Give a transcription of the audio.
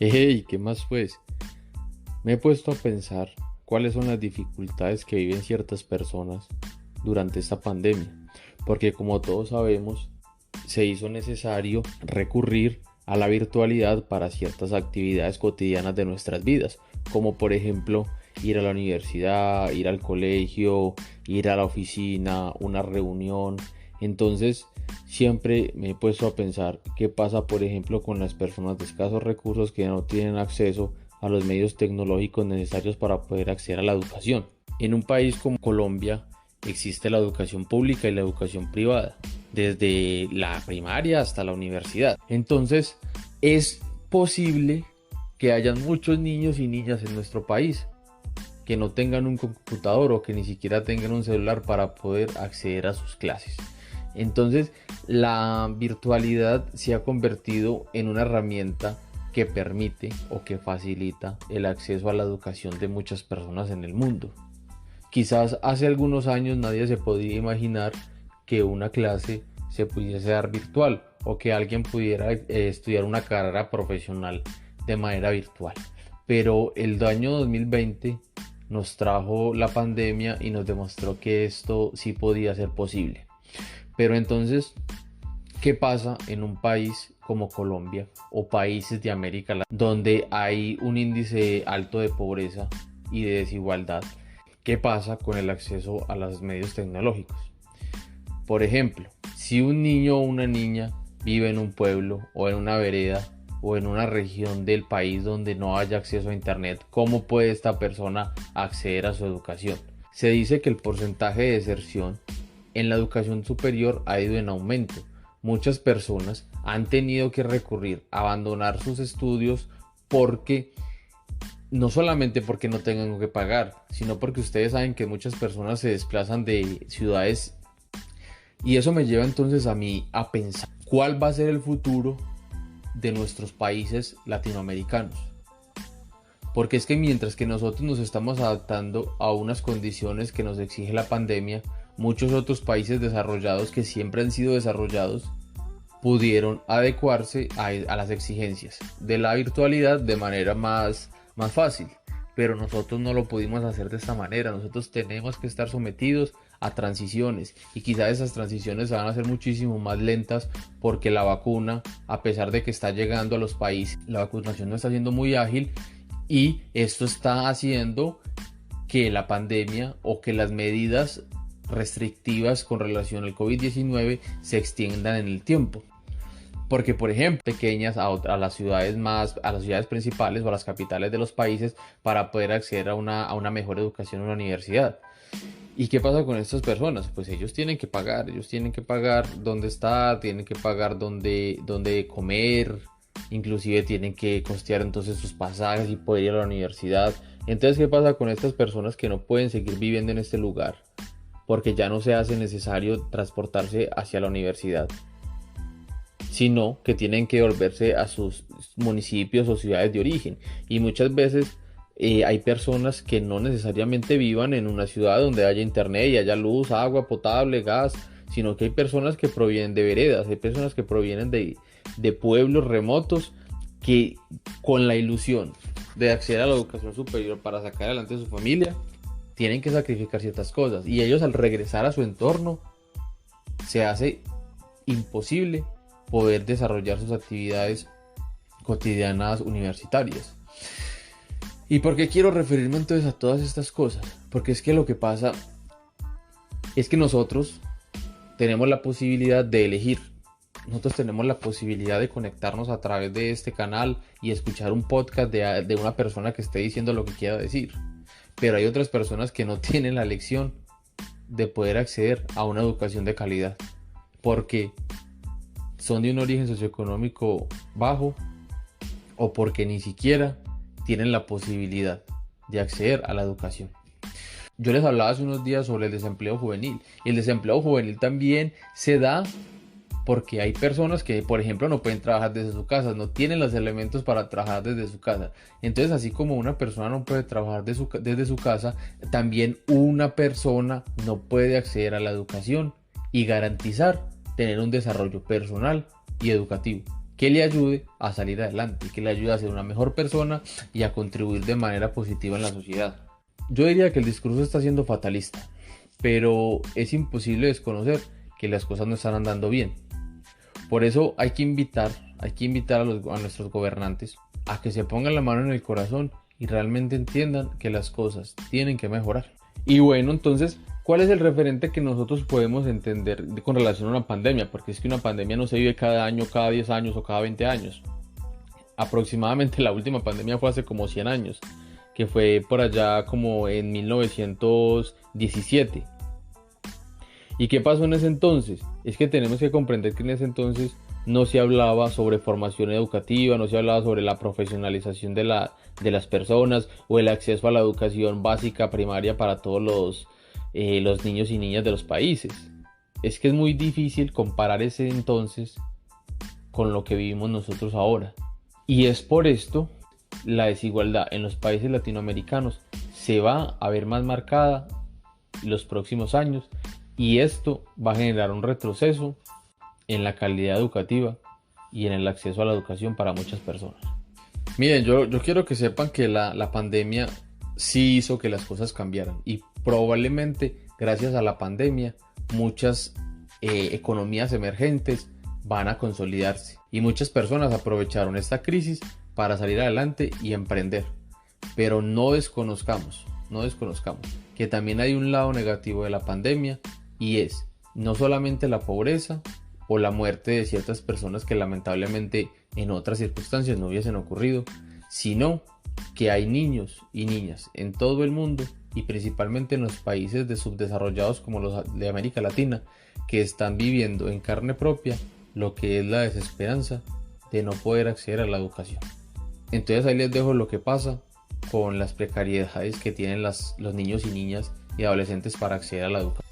Hey, ¿qué más pues? Me he puesto a pensar cuáles son las dificultades que viven ciertas personas durante esta pandemia, porque como todos sabemos, se hizo necesario recurrir a la virtualidad para ciertas actividades cotidianas de nuestras vidas, como por ejemplo ir a la universidad, ir al colegio, ir a la oficina, una reunión. Entonces, siempre me he puesto a pensar qué pasa, por ejemplo, con las personas de escasos recursos que no tienen acceso a los medios tecnológicos necesarios para poder acceder a la educación. En un país como Colombia existe la educación pública y la educación privada, desde la primaria hasta la universidad. Entonces, es posible que hayan muchos niños y niñas en nuestro país que no tengan un computador o que ni siquiera tengan un celular para poder acceder a sus clases. Entonces, la virtualidad se ha convertido en una herramienta que permite o que facilita el acceso a la educación de muchas personas en el mundo. Quizás hace algunos años nadie se podía imaginar que una clase se pudiese dar virtual o que alguien pudiera estudiar una carrera profesional de manera virtual. Pero el año 2020 nos trajo la pandemia y nos demostró que esto sí podía ser posible. Pero entonces, ¿qué pasa en un país como Colombia o países de América Latina donde hay un índice alto de pobreza y de desigualdad? ¿Qué pasa con el acceso a los medios tecnológicos? Por ejemplo, si un niño o una niña vive en un pueblo o en una vereda o en una región del país donde no haya acceso a internet, ¿cómo puede esta persona acceder a su educación? Se dice que el porcentaje de deserción en la educación superior ha ido en aumento. Muchas personas han tenido que recurrir a abandonar sus estudios porque no solamente porque no tengan que pagar, sino porque ustedes saben que muchas personas se desplazan de ciudades y eso me lleva entonces a mí a pensar cuál va a ser el futuro de nuestros países latinoamericanos. Porque es que mientras que nosotros nos estamos adaptando a unas condiciones que nos exige la pandemia, muchos otros países desarrollados que siempre han sido desarrollados pudieron adecuarse a las exigencias de la virtualidad de manera más fácil. Pero nosotros no lo pudimos hacer de esta manera. Nosotros tenemos que estar sometidos a transiciones y quizás esas transiciones van a ser muchísimo más lentas porque la vacuna, a pesar de que está llegando a los países, la vacunación no está siendo muy ágil y esto está haciendo que la pandemia o que las medidas restrictivas con relación al COVID-19 se extiendan en el tiempo. Porque, por ejemplo, pequeñas a las ciudades a las ciudades principales o a las capitales de los países para poder acceder a una mejor educación en una universidad. ¿Y qué pasa con estas personas? Pues ellos tienen que pagar dónde estar, tienen que pagar dónde comer, inclusive tienen que costear entonces sus pasajes y poder ir a la universidad. Entonces, ¿qué pasa con estas personas que no pueden seguir viviendo en este lugar? Porque ya no se hace necesario transportarse hacia la universidad, sino que tienen que volverse a sus municipios o ciudades de origen. Y muchas veces hay personas que no necesariamente vivan en una ciudad donde haya internet y haya luz, agua potable, gas, sino que hay personas que provienen de veredas, hay personas que provienen de pueblos remotos que con la ilusión de acceder a la educación superior para sacar adelante a su familia, tienen que sacrificar ciertas cosas. Y ellos al regresar a su entorno, se hace imposible poder desarrollar sus actividades cotidianas universitarias. ¿Y por qué quiero referirme entonces a todas estas cosas? Porque es que lo que pasa es que nosotros tenemos la posibilidad de elegir. Nosotros tenemos la posibilidad de conectarnos a través de este canal y escuchar un podcast de una persona que esté diciendo lo que quiera decir. Pero hay otras personas que no tienen la elección de poder acceder a una educación de calidad. Porque son de un origen socioeconómico bajo o porque ni siquiera tienen la posibilidad de acceder a la educación. Yo les hablaba hace unos días sobre el desempleo juvenil y el desempleo juvenil también se da porque hay personas que, por ejemplo, no pueden trabajar desde su casa, no tienen los elementos para trabajar desde su casa. Entonces, así como una persona no puede trabajar desde su casa, también una persona no puede acceder a la educación y garantizar tener un desarrollo personal y educativo, que le ayude a salir adelante, que le ayude a ser una mejor persona y a contribuir de manera positiva en la sociedad. Yo diría que el discurso está siendo fatalista, pero es imposible desconocer que las cosas no están andando bien. Por eso hay que invitar a nuestros gobernantes a que se pongan la mano en el corazón y realmente entiendan que las cosas tienen que mejorar. Y bueno, entonces, ¿cuál es el referente que nosotros podemos entender con relación a una pandemia? Porque es que una pandemia no se vive cada año, cada 10 años o cada 20 años. Aproximadamente la última pandemia fue hace como 100 años, que fue por allá como en 1917. ¿Y qué pasó en ese entonces? Es que tenemos que comprender que en ese entonces no se hablaba sobre formación educativa, no se hablaba sobre la profesionalización de las personas o el acceso a la educación básica primaria para todos los niños y niñas de los países. Es que es muy difícil comparar ese entonces con lo que vivimos nosotros ahora. Y es por esto la desigualdad en los países latinoamericanos se va a ver más marcada en los próximos años. Y esto va a generar un retroceso en la calidad educativa y en el acceso a la educación para muchas personas. Miren, yo quiero que sepan que la pandemia sí hizo que las cosas cambiaran y probablemente gracias a la pandemia muchas economías emergentes van a consolidarse y muchas personas aprovecharon esta crisis para salir adelante y emprender. Pero no desconozcamos que también hay un lado negativo de la pandemia. Y es no solamente la pobreza o la muerte de ciertas personas que lamentablemente en otras circunstancias no hubiesen ocurrido, sino que hay niños y niñas en todo el mundo y principalmente en los países subdesarrollados como los de América Latina que están viviendo en carne propia lo que es la desesperanza de no poder acceder a la educación. Entonces ahí les dejo lo que pasa con las precariedades que tienen los niños y niñas y adolescentes para acceder a la educación.